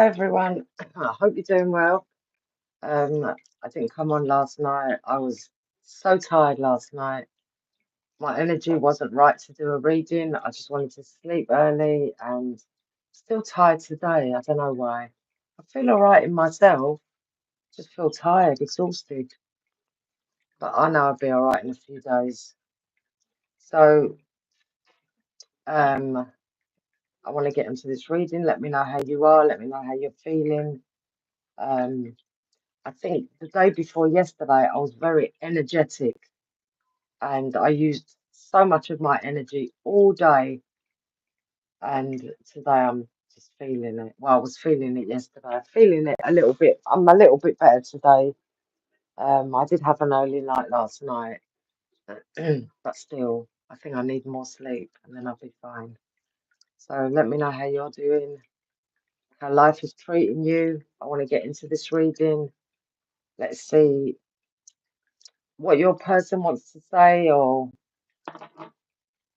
Everyone. I hope you're doing well. I didn't come on last night. I was so tired last night. My energy wasn't right to do a reading. I just wanted to sleep early and still tired today. I don't know why. I feel all right in myself, just feel tired, exhausted. But I know I'll be all right in a few days. So, um, I want to get into this reading. Let me know how you are. Let me know how you're feeling. Um, I think the day before yesterday, I was very energetic and I used so much of my energy all day. And today I'm just feeling it. Well, I was feeling it yesterday, feeling it a little bit. I'm a little bit better today. I did have an early night last night, but still, I think I need more sleep and then I'll be fine. So let me know how you're doing, how life is treating you. I want to get into this reading. Let's see what your person wants to say or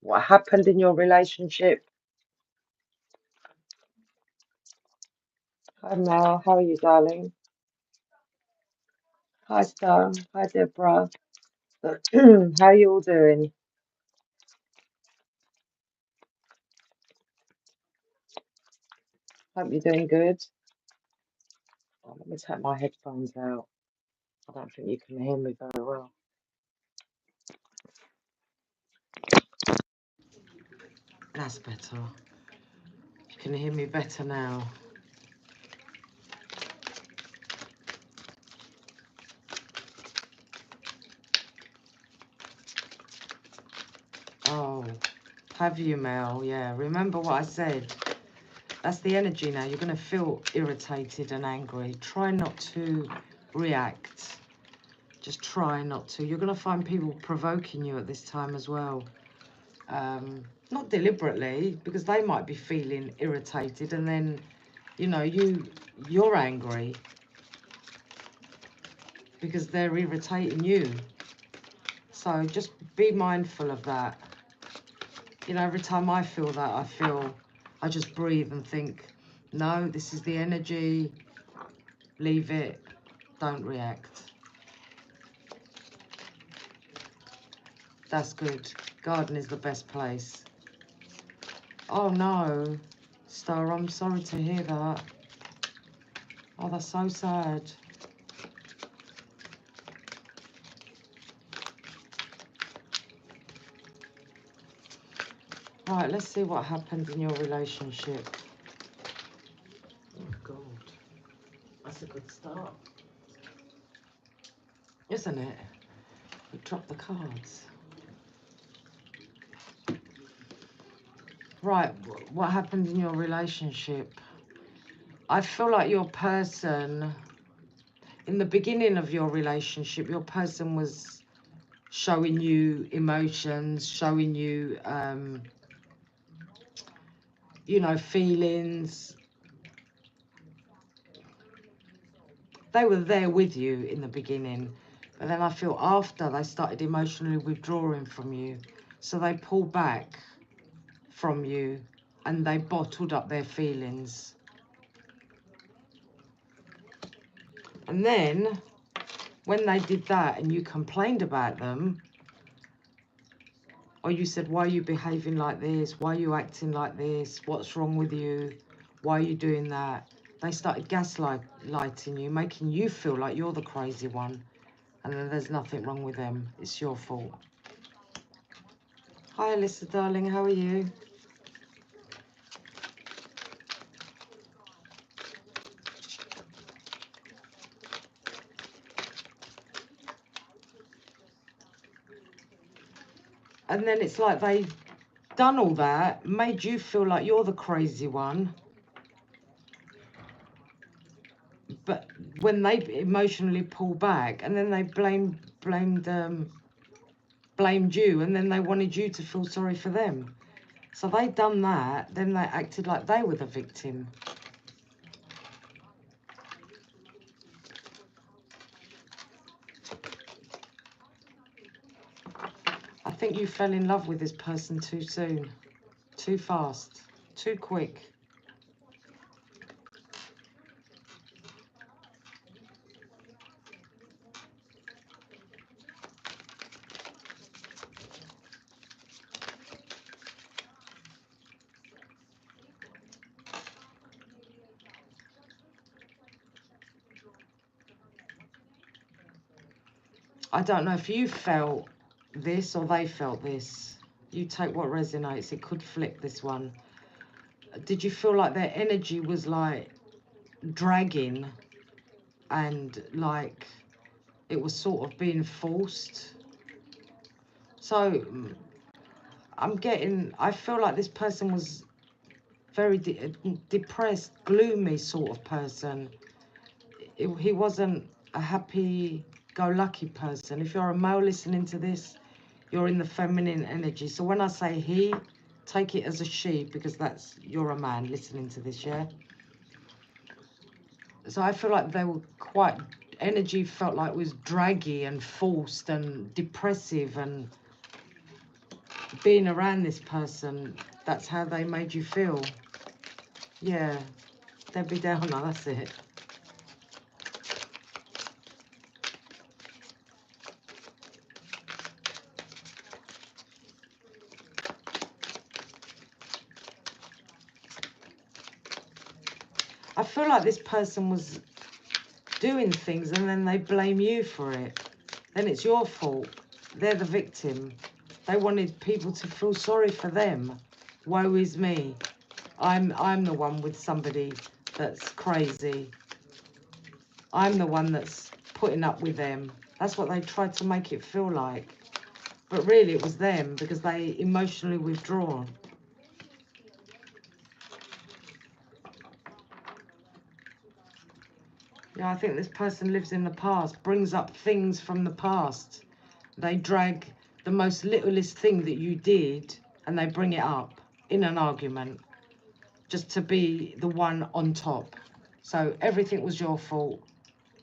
what happened in your relationship. Hi Mel, how are you, darling? Hi Star, hi Deborah. How are you all doing? Hope you're doing good. Oh, let me take my headphones out. I don't think you can hear me very well. That's better. You can hear me better now. Oh, have you, Mel? Yeah, remember what I said. That's the energy now. You're going to feel irritated and angry. Try not to react. Just try not to. You're going to find people provoking you at this time as well. Not deliberately, because they might be feeling irritated and then, you know, you're angry because they're irritating you. So just be mindful of that. You know, every time I feel that, I just breathe and think, no, this is the energy, leave it, don't react. That's good. Garden is the best place. Oh no, Star, I'm sorry to hear that. Oh, that's so sad. Right, let's see what happened in your relationship. Oh God, that's a good start, isn't it? You dropped the cards. Right, what happened in your relationship? I feel like your person, in the beginning of your relationship, your person was showing you emotions, showing you, you know, feelings. They were there with you in the beginning, but then I feel after they started emotionally withdrawing from you, so they pulled back from you and they bottled up their feelings. And then when they did that and you complained about them, or you said, why are you behaving like this? Why are you acting like this? What's wrong with you? Why are you doing that? They started gaslighting you, making you feel like you're the crazy one. And then there's nothing wrong with them. It's your fault. Hi, Alyssa, darling. How are you? And then it's like they've done all that, made you feel like you're the crazy one. But when they emotionally pull back, and then they blamed you, and then they wanted you to feel sorry for them. So they done that, then they acted like they were the victim. I think you fell in love with this person too soon, too fast, too quick. I don't know if you felt this or they felt this. You take what resonates. It could flip this one. Did you feel like their energy was like dragging and like it was sort of being forced? So I feel like this person was very depressed, gloomy sort of person. He wasn't a happy-go-lucky person. If you're a male listening to this, you're in the feminine energy. So when I say he, take it as a she, because you're a man listening to this, yeah? So I feel like they were quite, energy felt like it was draggy and forced and depressive, and being around this person, that's how they made you feel. Yeah, Debbie Downer, that's it. I feel like this person was doing things and then they blame you for it. Then it's your fault. They're the victim. They wanted people to feel sorry for them. Woe is me. I'm the one with somebody that's crazy. I'm the one that's putting up with them. That's what they tried to make it feel like. But really it was them, because they emotionally withdrawn. Yeah, I think this person lives in the past, brings up things from the past. They drag the most littlest thing that you did and they bring it up in an argument just to be the one on top. So everything was your fault,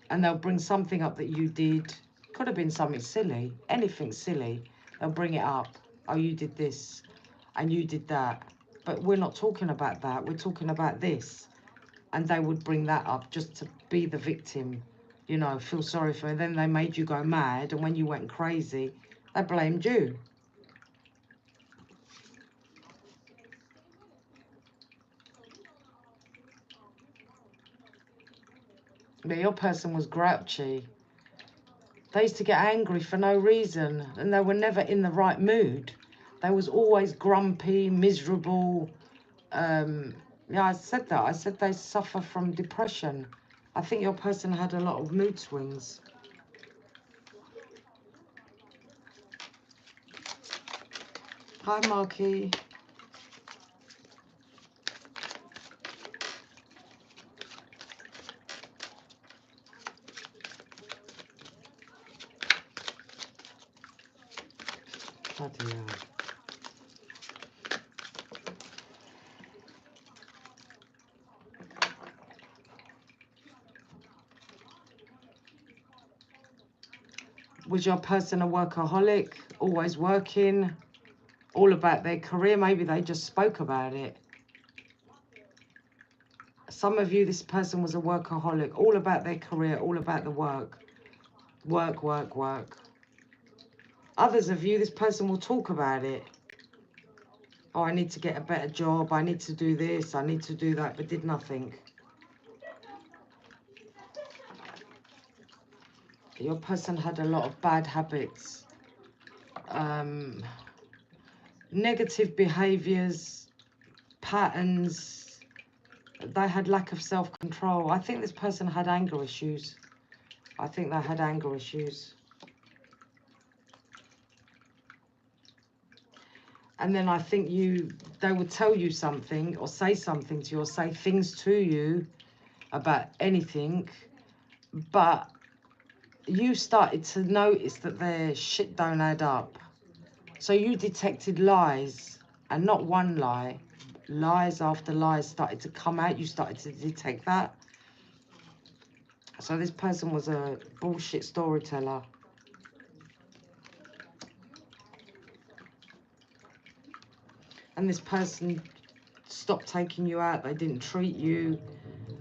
and they'll bring something up that you did. Could have been something silly, anything silly. They'll bring it up. Oh, you did this and you did that. But we're not talking about that. We're talking about this. And they would bring that up just to be the victim, you know, feel sorry for her. Then they made you go mad, and when you went crazy, they blamed you. But your person was grouchy. They used to get angry for no reason, and they were never in the right mood. They was always grumpy, miserable. Yeah, I said that. I said they suffer from depression. I think your person had a lot of mood swings. Hi, Marky. Bloody hell. Was your person a workaholic, always working, all about their career? Maybe they just spoke about it. Some of you, this person was a workaholic, all about their career, all about the work. Work, work, work. Others of you, this person will talk about it. Oh, I need to get a better job, I need to do this, I need to do that, but did nothing. Your person had a lot of bad habits, negative behaviours, patterns. They had lack of self-control. I think this person had anger issues. I think they had anger issues. And then I think they would tell you something or say something to you or say things to you about anything, but you started to notice that their shit don't add up. So you detected lies, and not one lie. Lies after lies started to come out. You started to detect that. So this person was a bullshit storyteller. And this person stopped taking you out. They didn't treat you.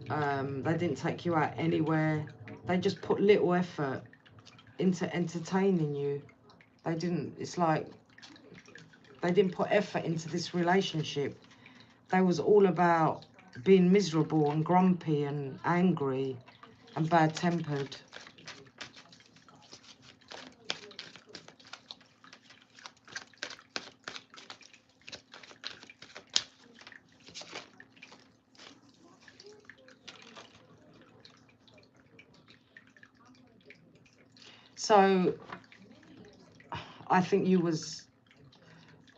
They didn't take you out anywhere. They just put little effort into entertaining you. They didn't, it's like, they didn't put effort into this relationship. They was all about being miserable and grumpy and angry and bad-tempered. So I think you was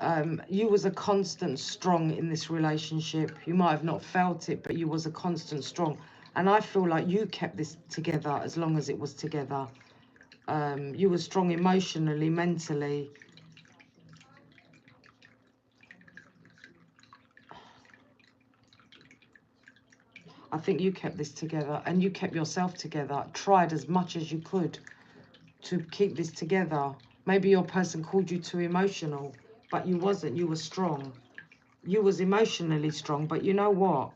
a constant strong in this relationship. You might have not felt it, but you was a constant strong. And I feel like you kept this together as long as it was together. You were strong emotionally, mentally. I think you kept this together, and you kept yourself together, tried as much as you could to keep this together. Maybe your person called you too emotional, but you wasn't. You were strong. You was emotionally strong, but you know what?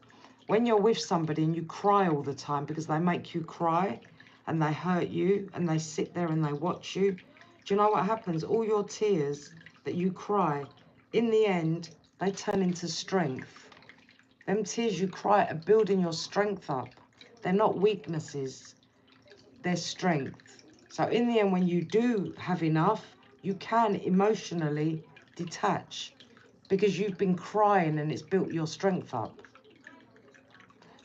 When you're with somebody and you cry all the time because they make you cry and they hurt you and they sit there and they watch you, do you know what happens? All your tears that you cry, in the end, they turn into strength. Them tears you cry are building your strength up. They're not weaknesses, they're strength. So in the end, when you do have enough, you can emotionally detach because you've been crying and it's built your strength up.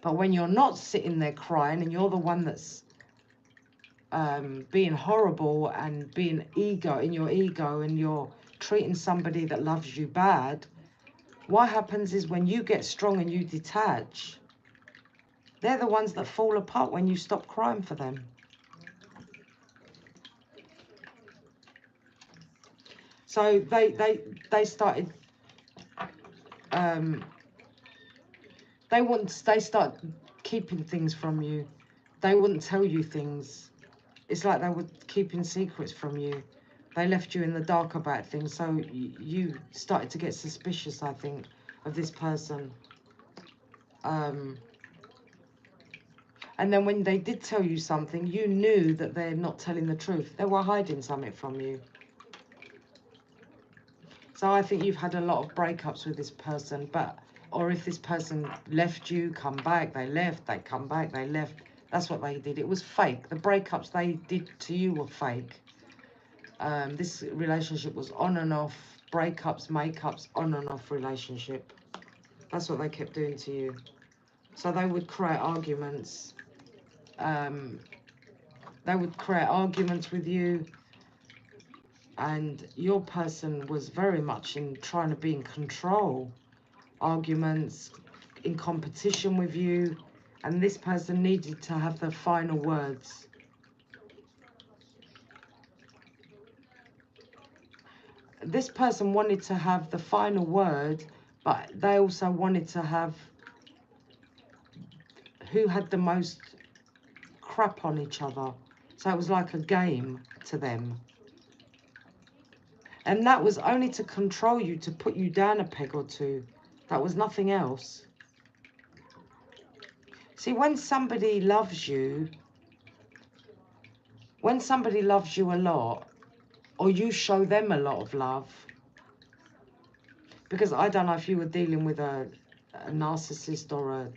But when you're not sitting there crying and you're the one that's being horrible and being in your ego, and you're treating somebody that loves you bad, what happens is when you get strong and you detach, they're the ones that fall apart when you stop crying for them. So they started, they start keeping things from you. They wouldn't tell you things. It's like they were keeping secrets from you. They left you in the dark about things, so you started to get suspicious, I think, of this person. And then when they did tell you something, you knew that they're not telling the truth. They were hiding something from you. So I think you've had a lot of breakups with this person, or if this person left you, come back, they left, they come back, they left. That's what they did. It was fake. The breakups they did to you were fake. This relationship was on and off, breakups, makeups, on and off relationship. That's what they kept doing to you. So they would create arguments. They would create arguments with you, and your person was very much in trying to be in control. Arguments, in competition with you, and this person needed to have the final words. This person wanted to have the final word, but they also wanted to have who had the most crap on each other. So it was like a game to them. And that was only to control you, to put you down a peg or two. That was nothing else. See, when somebody loves you a lot, or you show them a lot of love, because I don't know if you were dealing with a narcissist or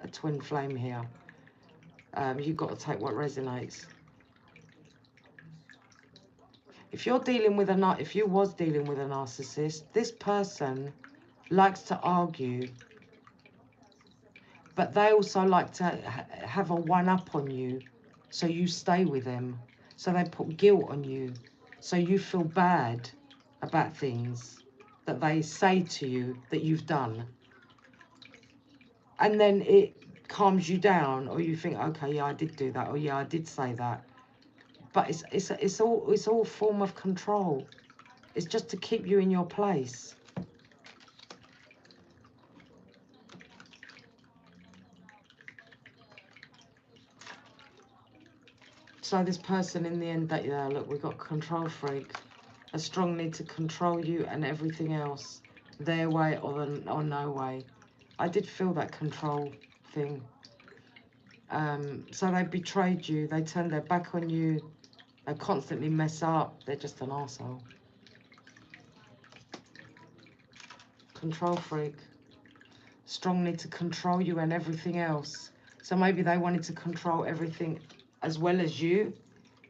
a twin flame here. You've got to take what resonates. If you was dealing with a narcissist, this person likes to argue, but they also like to have a one-up on you, so you stay with them. So they put guilt on you, so you feel bad about things that they say to you that you've done. And then it calms you down, or you think, okay, yeah, I did do that, or yeah, I did say that. But it's all form of control. It's just to keep you in your place. So this person in the end, that, yeah, look, we've got a control freak, a strong need to control you and everything else, their way or no way. I did feel that control thing. So they betrayed you, they turned their back on you, they constantly mess up, they're just an arsehole. Control freak. Strong need to control you and everything else. So maybe they wanted to control everything as well as you,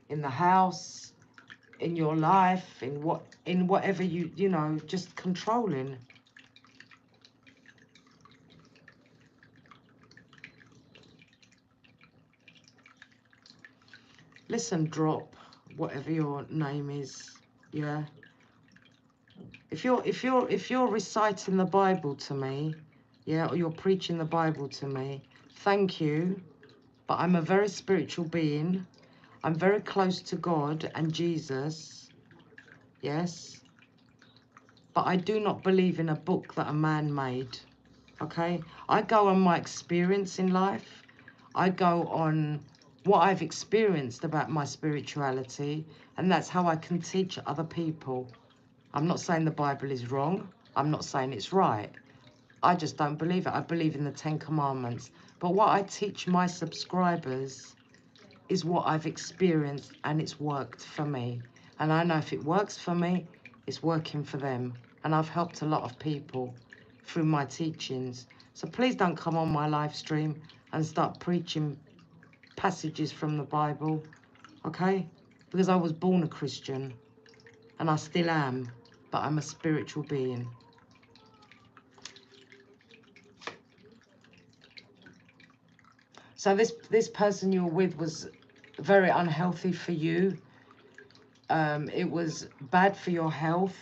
in the house, in your life, in whatever you know, just controlling. Listen, drop. whatever your name is, yeah. If you're reciting the Bible to me, yeah, or you're preaching the Bible to me, thank you, but I'm a very spiritual being. I'm very close to God and Jesus, yes, but I do not believe in a book that a man made, okay? I go on my experience in life. I go on what I've experienced about my spirituality, and that's how I can teach other people. I'm not saying the Bible is wrong. I'm not saying it's right. I just don't believe it. I believe in the 10 Commandments. But what I teach my subscribers is what I've experienced, and it's worked for me. And I know if it works for me, it's working for them. And I've helped a lot of people through my teachings. So please don't come on my live stream and start preaching passages from the Bible, okay? Because I was born a Christian, and I still am, but I'm a spiritual being. So this person you were with was very unhealthy for you. It was bad for your health.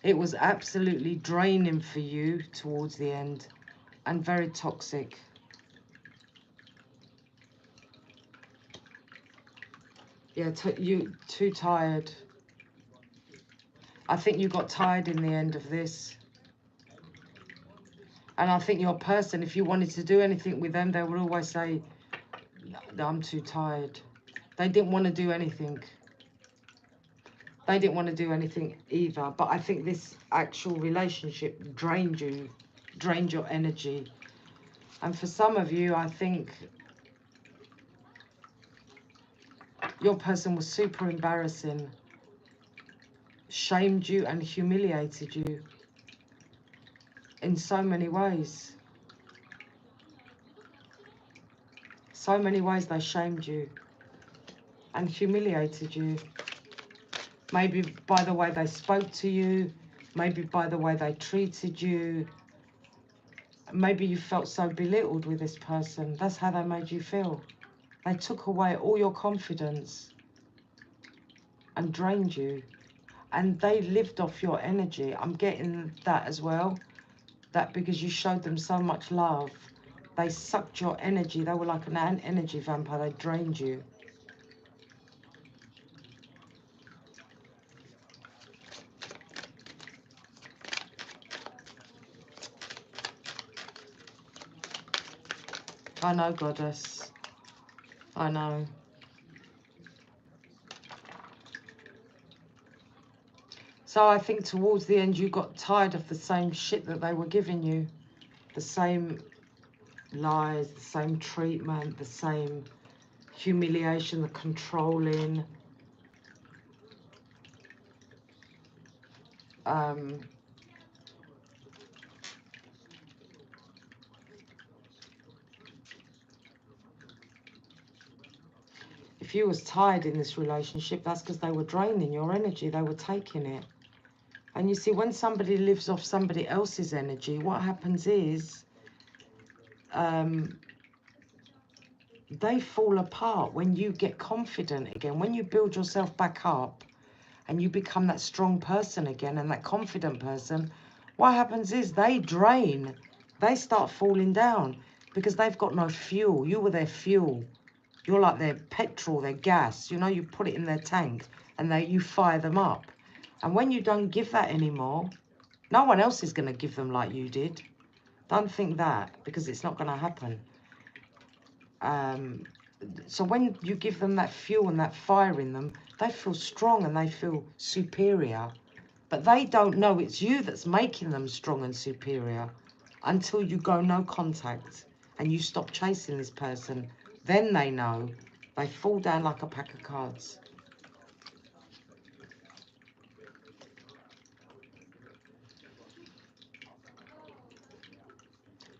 It was absolutely draining for you towards the end, and very toxic. Yeah, you too tired. I think you got tired in the end of this. And I think your person, if you wanted to do anything with them, they would always say, I'm too tired. They didn't want to do anything. They didn't want to do anything either. But I think this actual relationship drained you, drained your energy. And for some of you, I think your person was super embarrassing, shamed you and humiliated you in so many ways. So many ways they shamed you and humiliated you. Maybe by the way they spoke to you, maybe by the way they treated you. Maybe you felt so belittled with this person. That's how they made you feel. They took away all your confidence and drained you. And they lived off your energy. I'm getting that as well. That because you showed them so much love, they sucked your energy. They were like an energy vampire. They drained you. I know, goddess. I know. So I think towards the end you got tired of the same shit that they were giving you. The same lies, the same treatment, the same humiliation, the controlling. If you was tired in this relationship, that's because they were draining your energy. They were taking it. And you see, when somebody lives off somebody else's energy, what happens is they fall apart when you get confident again. When you build yourself back up and you become that strong person again and that confident person, what happens is they drain. They start falling down because they've got no fuel. You were their fuel. You're like their petrol, their gas. You know, you put it in their tank and you fire them up. And when you don't give that anymore, no one else is going to give them like you did. Don't think that, because it's not going to happen. So when you give them that fuel and that fire in them, they feel strong and they feel superior. But they don't know it's you that's making them strong and superior until you go no contact and you stop chasing this person. Then they know. They fall down like a pack of cards.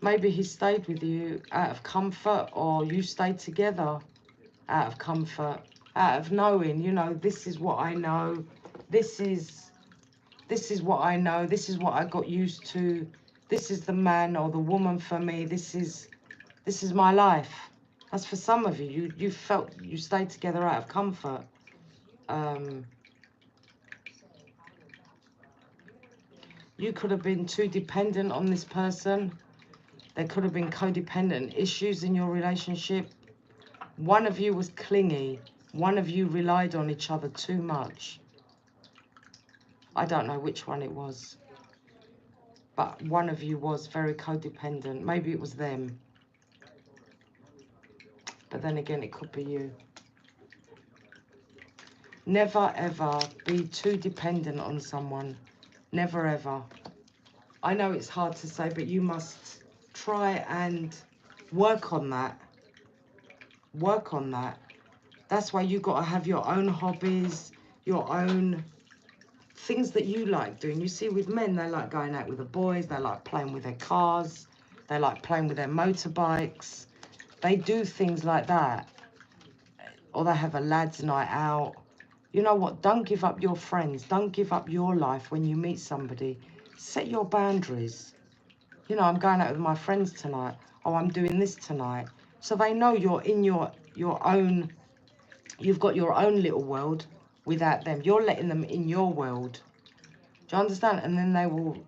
Maybe he stayed with you out of comfort, or you stayed together out of comfort, out of knowing, you know, this is what I know, this is what I know, this is what I got used to, this is the man or the woman for me, this is my life. That's for some of you. You felt you stayed together out of comfort. You could have been too dependent on this person. There could have been codependent issues in your relationship. One of you was clingy. One of you relied on each other too much. I don't know which one it was, but one of you was very codependent. Maybe it was them. But then again, it could be you. Never ever be too dependent on someone. Never ever. I know it's hard to say, but you must try and work on that. Work on that. That's why you got to have your own hobbies, your own things that you like doing. You see, with men, they like going out with the boys, they like playing with their cars, they like playing with their motorbikes. They do things like that. Or they have a lads' night out. You know what? Don't give up your friends. Don't give up your life when you meet somebody. Set your boundaries. You know, I'm going out with my friends tonight. Oh, I'm doing this tonight. So they know you're in your own, you've got your own little world without them. You're letting them in your world. Do you understand? And then they will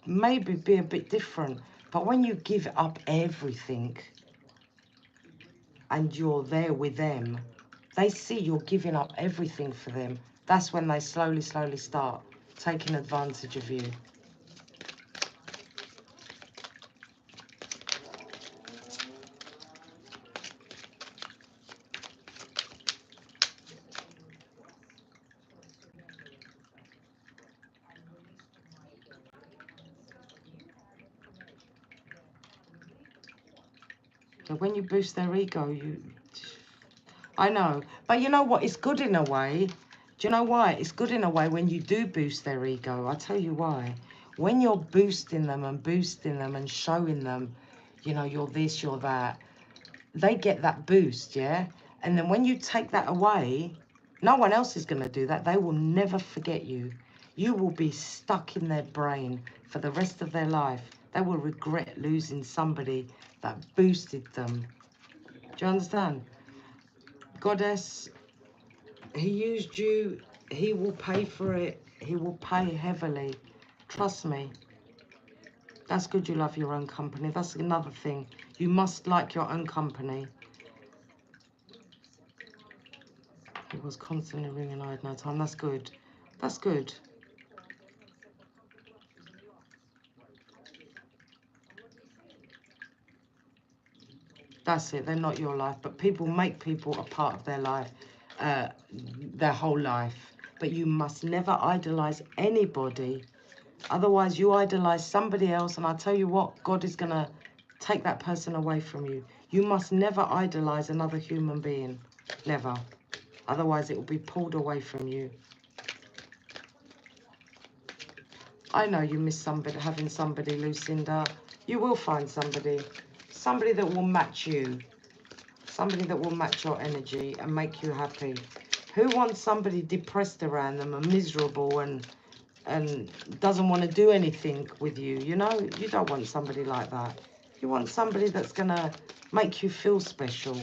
maybe be a bit different. But when you give up everything and you're there with them, they see you're giving up everything for them. That's when they slowly start taking advantage of you. So when you boost their ego, I know. But you know what? It's good in a way. Do you know why? It's good in a way when you do boost their ego. I'll tell you why. When you're boosting them and showing them, you know, you're this, you're that, they get that boost, yeah? And then when you take that away, no one else is going to do that. They will never forget you. You will be stuck in their brain for the rest of their life. They will regret losing somebody that boosted them. Do you understand? Goddess, he used you. He will pay for it. He will pay heavily. Trust me. That's good you love your own company. That's another thing. You must like your own company. He was constantly ringing. I had no time. That's good. That's good. That's it. They're not your life. But people make people a part of their life, their whole life. But you must never idolize anybody. Otherwise, you idolize somebody else. And I tell you what, God is going to take that person away from you. You must never idolize another human being. Never. Otherwise, it will be pulled away from you. I know you miss somebody, having somebody, Lucinda. You will find somebody. Somebody that will match you. Somebody that will match your energy and make you happy. Who wants somebody depressed around them and miserable and doesn't want to do anything with you? You know, you don't want somebody like that. You want somebody that's going to make you feel special.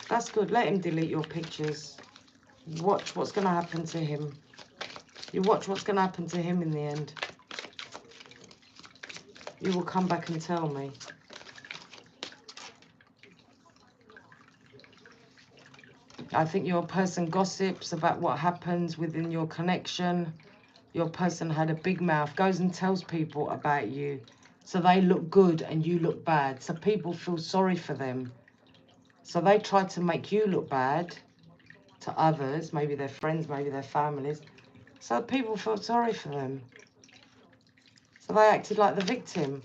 That's good. Let him delete your pictures. Watch what's going to happen to him. You watch what's going to happen to him in the end. You will come back and tell me. I think your person gossips about what happens within your connection. Your person had a big mouth, goes and tells people about you. So they look good and you look bad. So people feel sorry for them. So they try to make you look bad to others, maybe their friends, maybe their families. So people feel sorry for them. So they acted like the victim.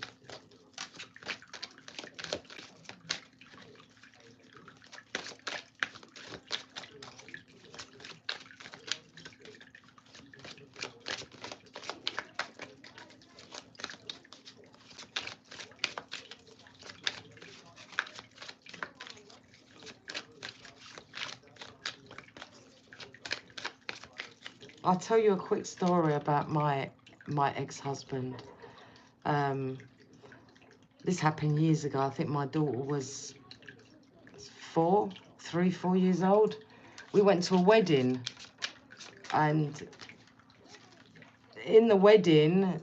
I'll tell you a quick story about my my ex-husband. This happened years ago. I think my daughter was 4 years old. We went to a wedding, and in the wedding,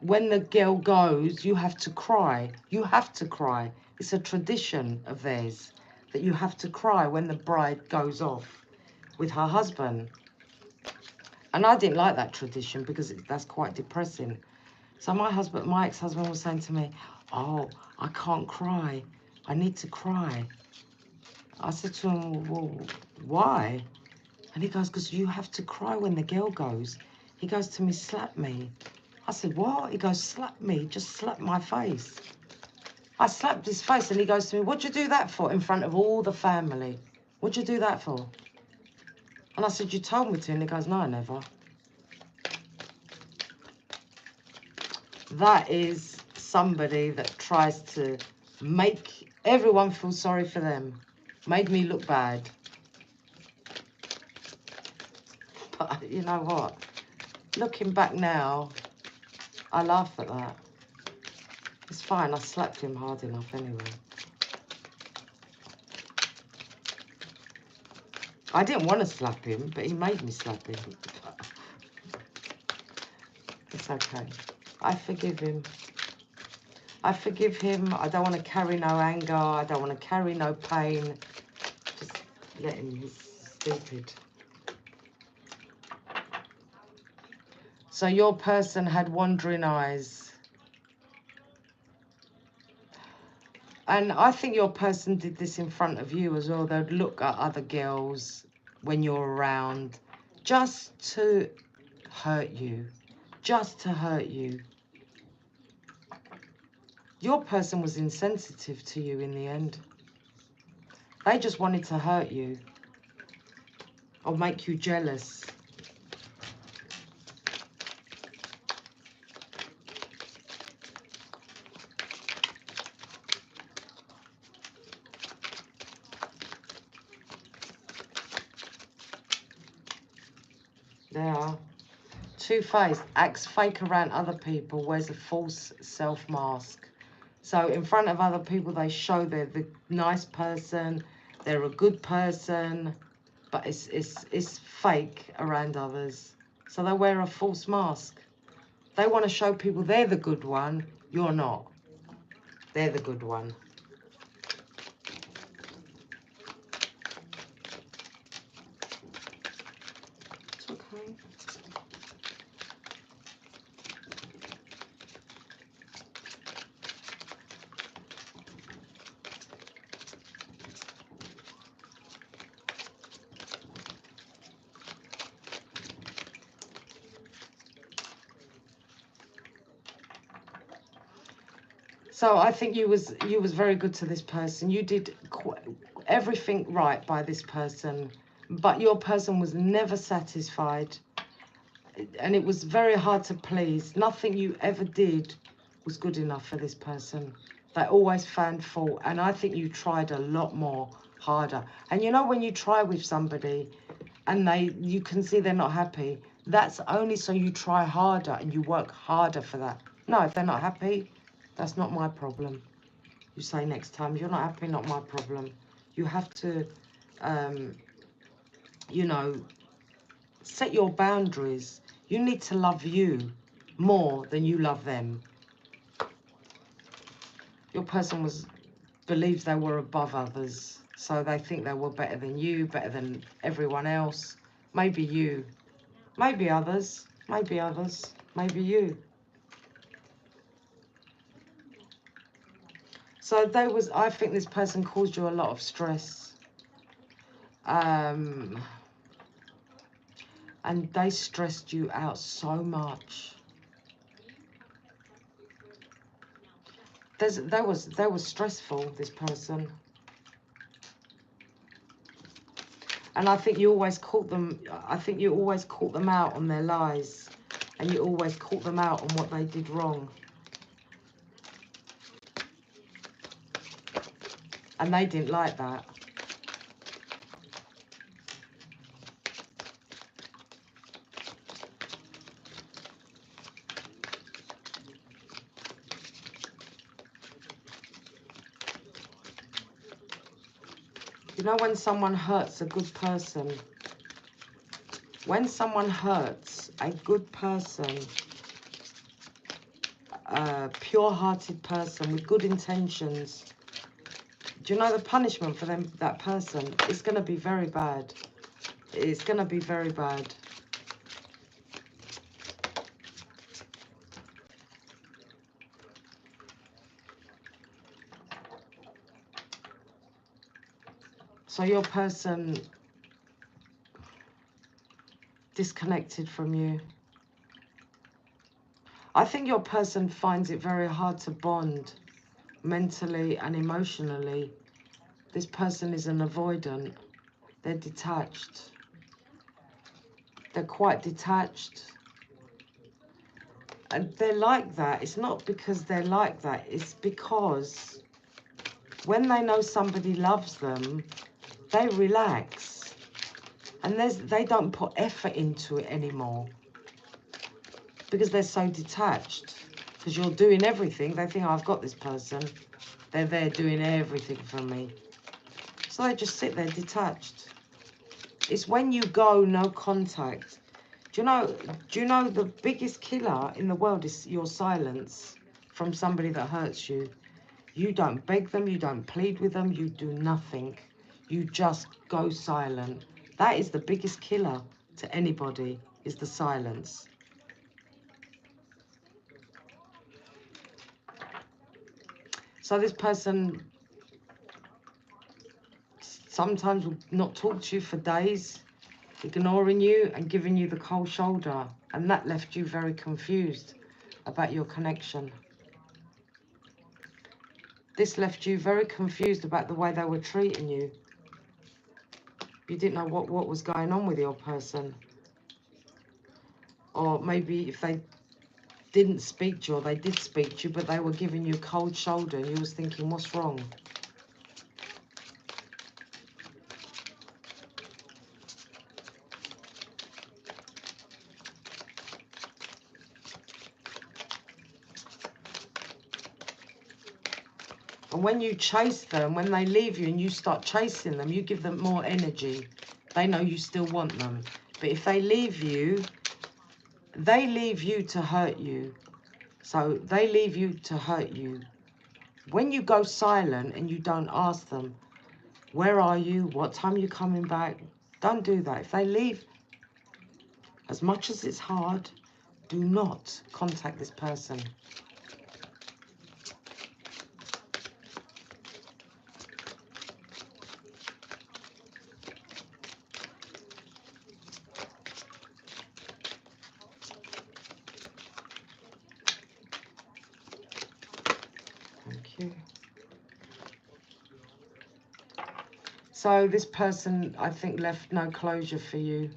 when the girl goes, you have to cry. You have to cry. It's a tradition of theirs that you have to cry when the bride goes off with her husband. And I didn't like that tradition because that's quite depressing. So my ex-husband was saying to me, oh, I can't cry. I need to cry. I said to him, well, why? And he goes, because you have to cry when the girl goes. He goes to me, slap me. I said, what? He goes, slap me, just slap my face. I slapped his face, and he goes to me, what'd you do that for in front of all the family? What'd you do that for? And I said, you told me to. And he goes, no, I never. That is somebody that tries to make everyone feel sorry for them. Made me look bad. But you know what? Looking back now, I laugh at that. It's fine, I slapped him hard enough anyway. I didn't want to slap him, but he made me slap him. It's okay. I forgive him. I forgive him. I don't want to carry no anger. I don't want to carry no pain. Just let him, he's stupid. So your person had wandering eyes. And I think your person did this in front of you as well. They'd look at other girls when you're around just to hurt you. Just to hurt you. Your person was insensitive to you in the end. They just wanted to hurt you or make you jealous. They are. Two-faced, acts fake around other people, wears a false self-mask. So in front of other people, they show they're the nice person, they're a good person, but it's fake around others. So they wear a false mask. They want to show people they're the good one. You're not. They're the good one. It's okay. So I think you was very good to this person. You did everything right by this person, but your person was never satisfied, and it was very hard to please. Nothing you ever did was good enough for this person. They always found fault, and I think you tried a lot more harder. And you know, when you try with somebody and you can see they're not happy, that's only so you try harder and you work harder for that. No, if they're not happy, that's not my problem. You say next time, you're not happy, not my problem. You have to, you know, set your boundaries. You need to love you more than you love them. Your person believes they were above others, so they think they were better than you, better than everyone else. Maybe you, maybe others, maybe others, maybe you. So I think this person caused you a lot of stress. And they stressed you out so much. They was stressful, this person. And I think you always caught them out on their lies, and you always caught them out on what they did wrong. And they didn't like that. You know when someone hurts a good person? When someone hurts a good person, a pure-hearted person with good intentions, do you know the punishment for that person? It's going to be very bad. It's going to be very bad. So your person disconnected from you. I think your person finds it very hard to bond mentally and emotionally. This person is an avoidant. They're detached. They're quite detached. And they're like that. It's not because they're like that. It's because when they know somebody loves them, they relax. And they don't put effort into it anymore. Because they're so detached. Because you're doing everything. They think, oh, I've got this person. They're there doing everything for me. So they just sit there detached. It's when you go, no contact. Do you know the biggest killer in the world is your silence from somebody that hurts you? You don't beg them, you don't plead with them, you do nothing. You just go silent. That is the biggest killer to anybody, is the silence. So this person sometimes will not talk to you for days, ignoring you and giving you the cold shoulder. And that left you very confused about your connection. This left you very confused about the way they were treating you. You didn't know what was going on with your person. Or maybe if they didn't speak to you, or they did speak to you, but they were giving you cold shoulder and you was thinking, what's wrong? And when you chase them, when they leave you and you start chasing them, you give them more energy. They know you still want them. But if they leave you to hurt you. So they leave you to hurt you. When you go silent and you don't ask them, where are you? What time are you coming back? Don't do that. If they leave, as much as it's hard, do not contact this person. Thank you. So this person, I think, left no closure for you.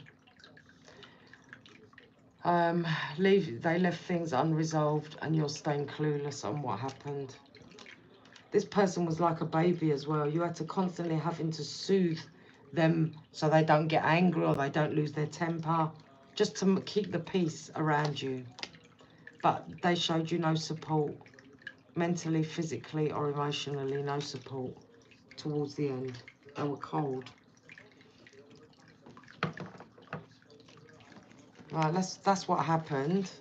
They left things unresolved and you're staying clueless on what happened. This person was like a baby as well. You had to constantly having to soothe them so they don't get angry or they don't lose their temper, just to keep the peace around you. But they showed you no support, mentally, physically or emotionally, no support towards the end. They were cold. Right, that's what happened.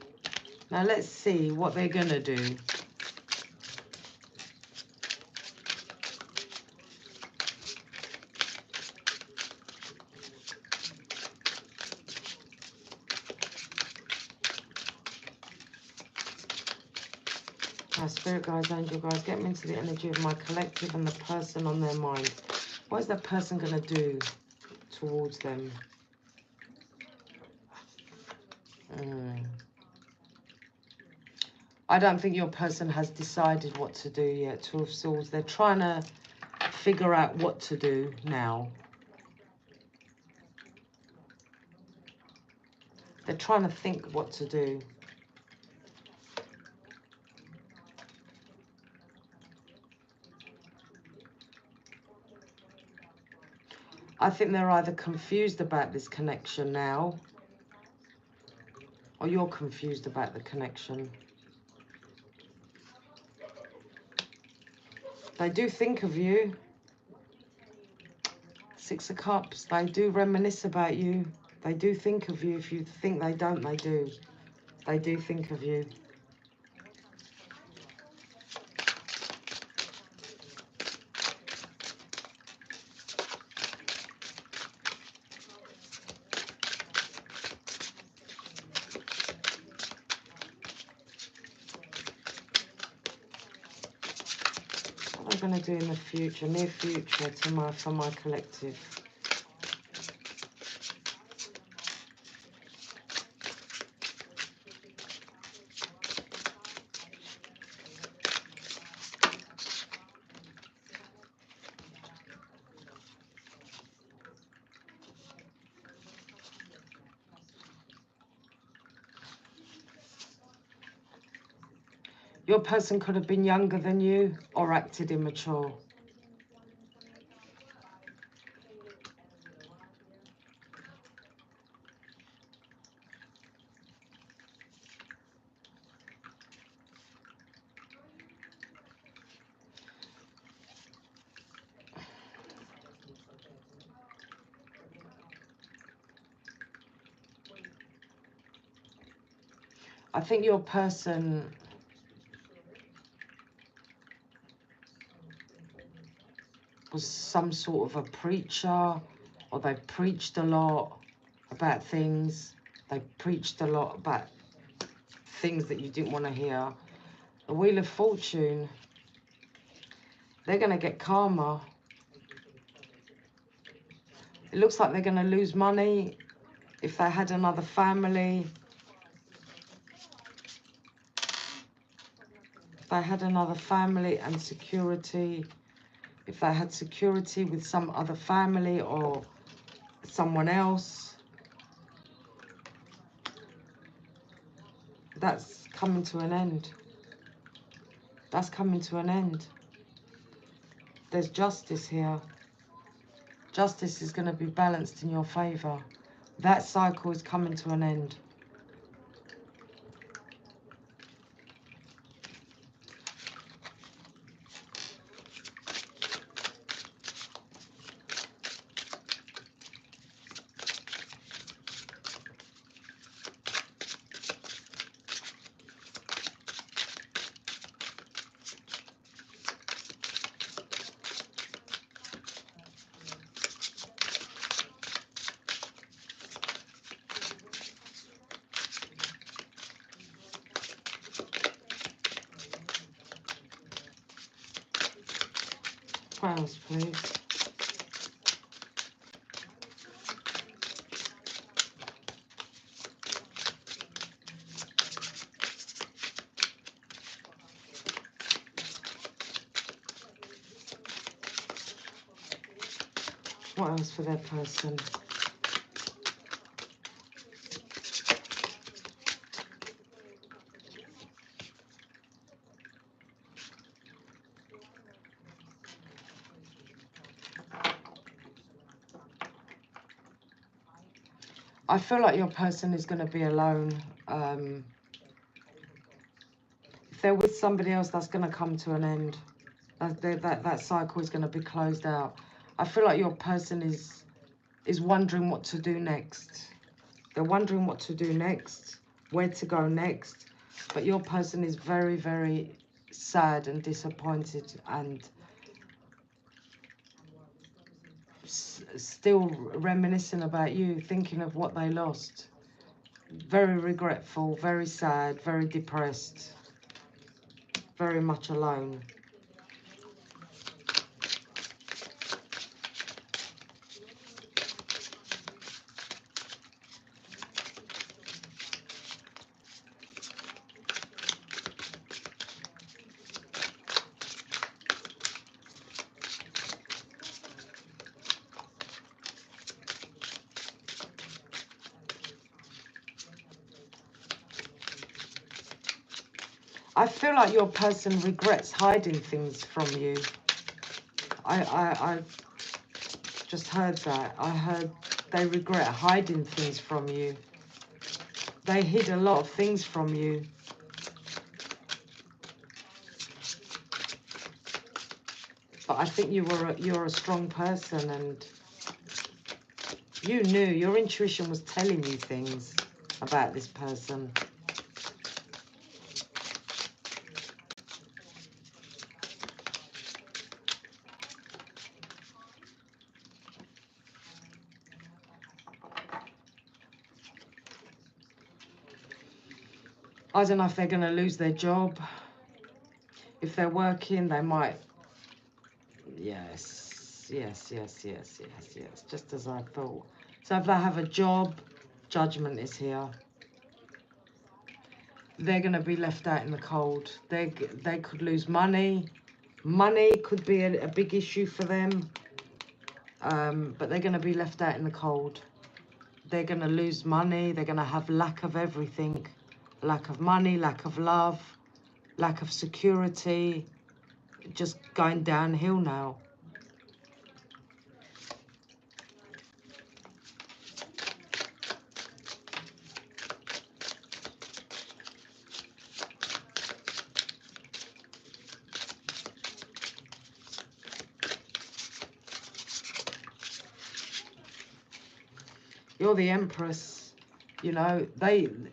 Now let's see what they're gonna do. My spirit guides, angel guides, get me into the energy of my collective and the person on their mind. What is that person gonna do towards them? I don't think your person has decided what to do yet. Two of Swords. They're trying to figure out what to do now. They're trying to think what to do. I think they're either confused about this connection now, or you're confused about the connection. They do think of you. Six of Cups, they do reminisce about you. They do think of you. If you think they don't, they do. They do think of you. What are they going to do in the future, near future, for my collective? Your person could have been younger than you or acted immature. I think your person was some sort of a preacher, or they preached a lot about things. They preached a lot about things that you didn't want to hear. The Wheel of Fortune, they're going to get karma. It looks like they're going to lose money if they had another family. If they had another family and security. If they had security with some other family or someone else. That's coming to an end. That's coming to an end. There's justice here. Justice is going to be balanced in your favour. That cycle is coming to an end. What else, please? What else for their person? I feel like your person is going to be alone. If they're with somebody else, that's going to come to an end. That cycle is going to be closed out. I feel like your person is wondering what to do next. They're wondering what to do next, where to go next. But your person is very, very sad and disappointed and still reminiscing about you, thinking of what they lost. Very regretful, very sad, very depressed, very much alone. I feel like your person regrets hiding things from you. I just heard that. I heard they regret hiding things from you. They hid a lot of things from you. But I think you're a strong person, and You knew. Your intuition was telling you things about this person. I don't know if they're going to lose their job. If they're working, they might. Yes, yes, yes, yes, yes, yes. Just as I thought. So if they have a job, judgment is here. They're going to be left out in the cold. They could lose money. Money could be a big issue for them. But they're going to be left out in the cold. They're going to lose money. They're going to have lack of everything. Lack of money, lack of love, lack of security. Just going downhill now. You're the Empress, you know,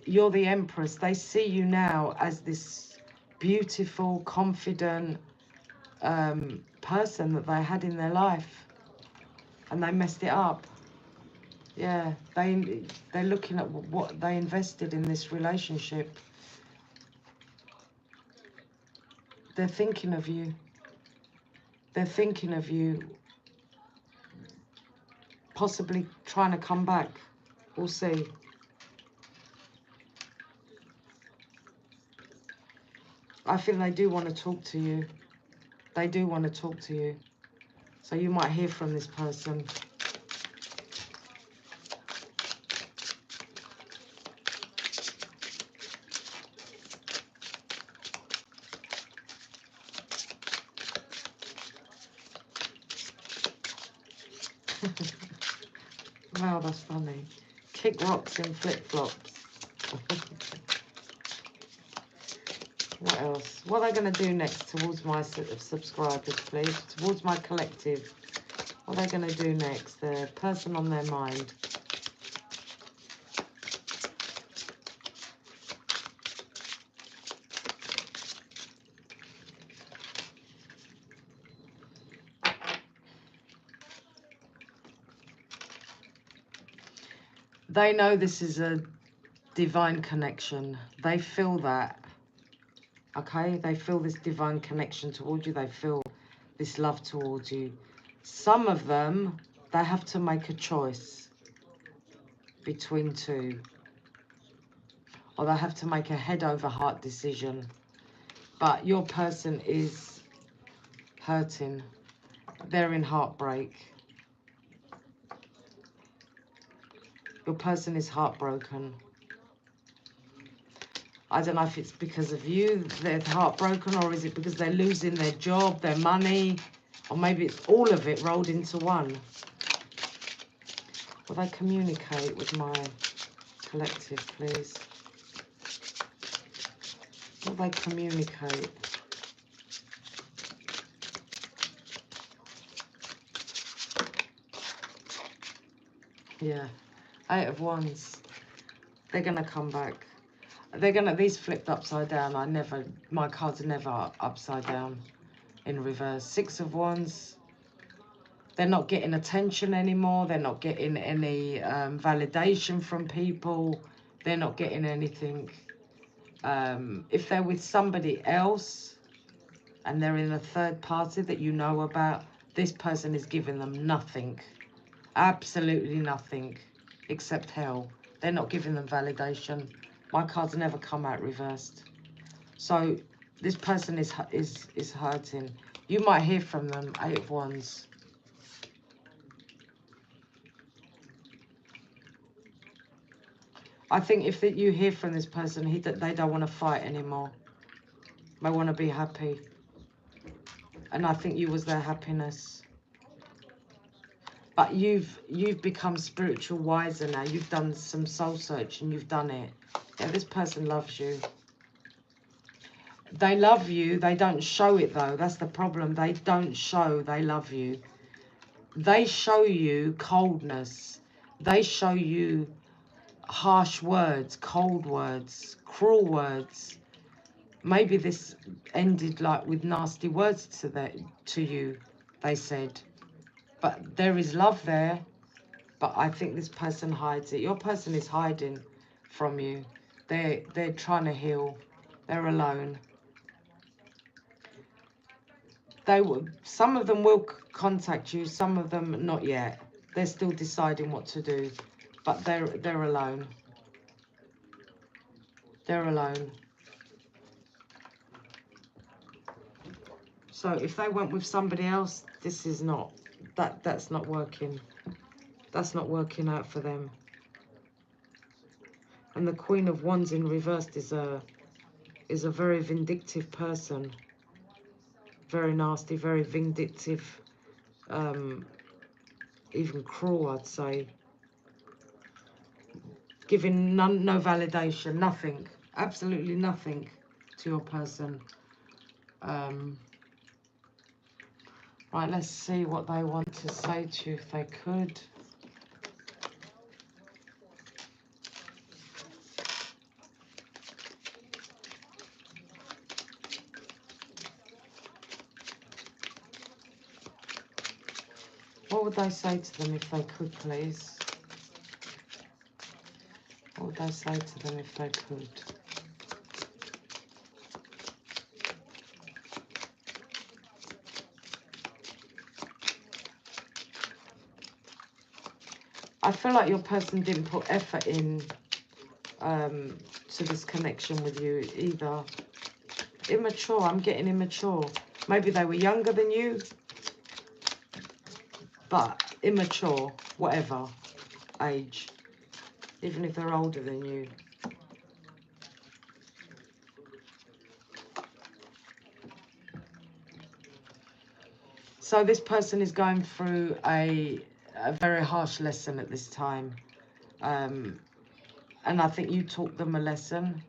you're the Empress. They see you now as this beautiful, confident person that they had in their life, and they messed it up. Yeah, they're looking at what they invested in this relationship. They're thinking of you. They're thinking of you, possibly trying to come back. We'll see. I think they do want to talk to you. They do want to talk to you. So you might hear from this person. Wow, that's funny. Kick rocks in flip-flops. What else? What are they going to do next towards my subscribers, please? Towards my collective. What are they going to do next? The person on their mind. They know this is a divine connection. They feel that. Okay? They feel this divine connection towards you. They feel this love towards you. Some of them, they have to make a choice between two. Or they have to make a head over heart decision. But your person is hurting. They're in heartbreak. Your person is heartbroken. I don't know if it's because of you, they're heartbroken, or is it because they're losing their job, their money, or maybe it's all of it rolled into one. Will they communicate with my collective, please? Will they communicate? Yeah, 8 of Wands. They're going to come back. They're going to, these flipped upside down. My cards are never upside down in reverse. 6 of Wands. They're not getting attention anymore. They're not getting any validation from people. They're not getting anything. If they're with somebody else and they're in a third party that you know about, this person is giving them nothing. Absolutely nothing except hell. They're not giving them validation. My cards never come out reversed. So this person is hurting. You might hear from them. 8 of Wands. I think if you hear from this person, they don't want to fight anymore. They want to be happy. And I think you was their happiness. But you've become spiritual wiser now. You've done some soul searching. You've done it. Yeah, this person loves you. They love you. They don't show it, though. That's the problem. They don't show they love you. They show you coldness. they show you harsh words, cold words, cruel words. Maybe this ended like with nasty words to you, they said. But there is love there. But I think this person hides it. Your person is hiding from you. They're trying to heal. They're alone. Some of them will contact you. Some of them not yet. They're still deciding what to do. But they're alone. They're alone. So if they went with somebody else, this is not that's not working. That's not working out for them. And the Queen of Wands in reversed is a very vindictive person. Very nasty, very vindictive, even cruel, I'd say. Giving no validation, nothing, absolutely nothing to your person. Right, let's see what they want to say to you if they could. What would they say to them if they could, please? What would they say to them if they could? I feel like your person didn't put effort in to this connection with you either. Immature, I'm getting immature. Maybe they were younger than you, but immature, whatever age, even if they're older than you. So this person is going through a very harsh lesson at this time. And I think you taught them a lesson.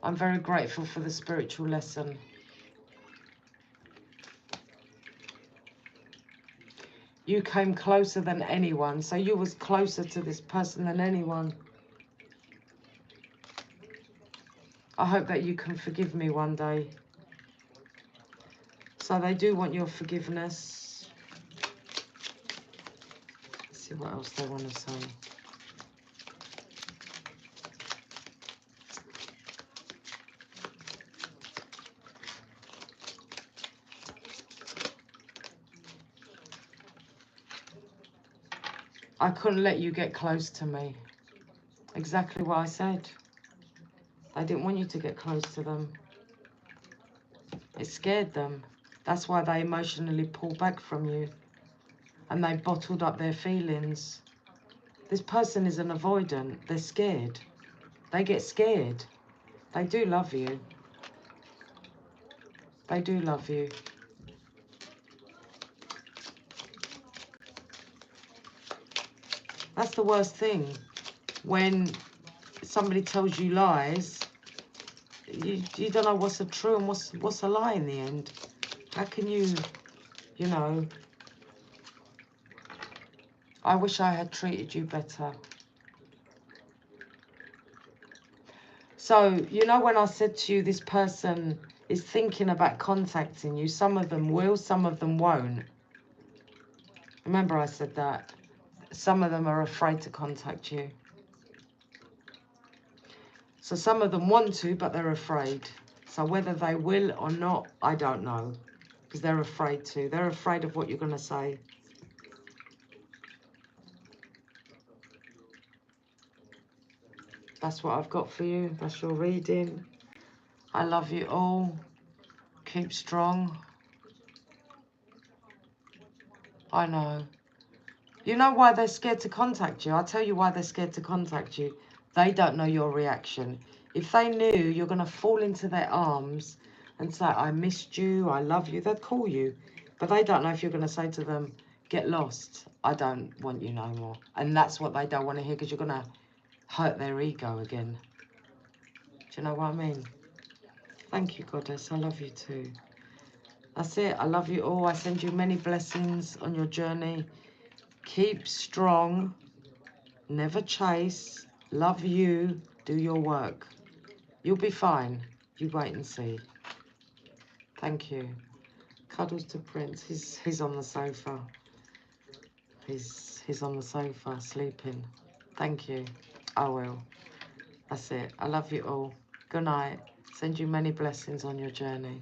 I'm very grateful for the spiritual lesson. You came closer than anyone. So you was closer to this person than anyone. I hope that you can forgive me one day. So they do want your forgiveness. Let's see what else they want to say. I couldn't let you get close to me. Exactly what I said. I didn't want you to get close to them. It scared them. That's why they emotionally pull back from you. And they bottled up their feelings. This person is an avoidant. They're scared. They get scared. They do love you. They do love you. That's the worst thing. When somebody tells you lies, you don't know what's a true and what's a lie in the end. How can you know... I wish I had treated you better. So, you know when I said to you this person is thinking about contacting you, some of them will, some of them won't. Remember I said that? Some of them are afraid to contact you. So some of them want to, but they're afraid. So whether they will or not, I don't know. Because they're afraid to. They're afraid of what you're going to say. That's what I've got for you. That's your reading. I love you all. Keep strong. I know. You know why they're scared to contact you? I'll tell you why they're scared to contact you. They don't know your reaction. If they knew you're going to fall into their arms and say, I missed you, I love you, they'd call you. But they don't know if you're going to say to them, get lost, I don't want you no more. And that's what they don't want to hear, because you're going to hurt their ego again. Do you know what I mean? Thank you, Goddess. I love you too. That's it. I love you all. I send you many blessings on your journey. Keep strong. Never chase. Love you. Do your work. You'll be fine. You wait and see. Thank you. Cuddles to Prince. He's on the sofa. He's on the sofa sleeping. Thank you. I will. That's it. I love you all. Good night. Send you many blessings on your journey.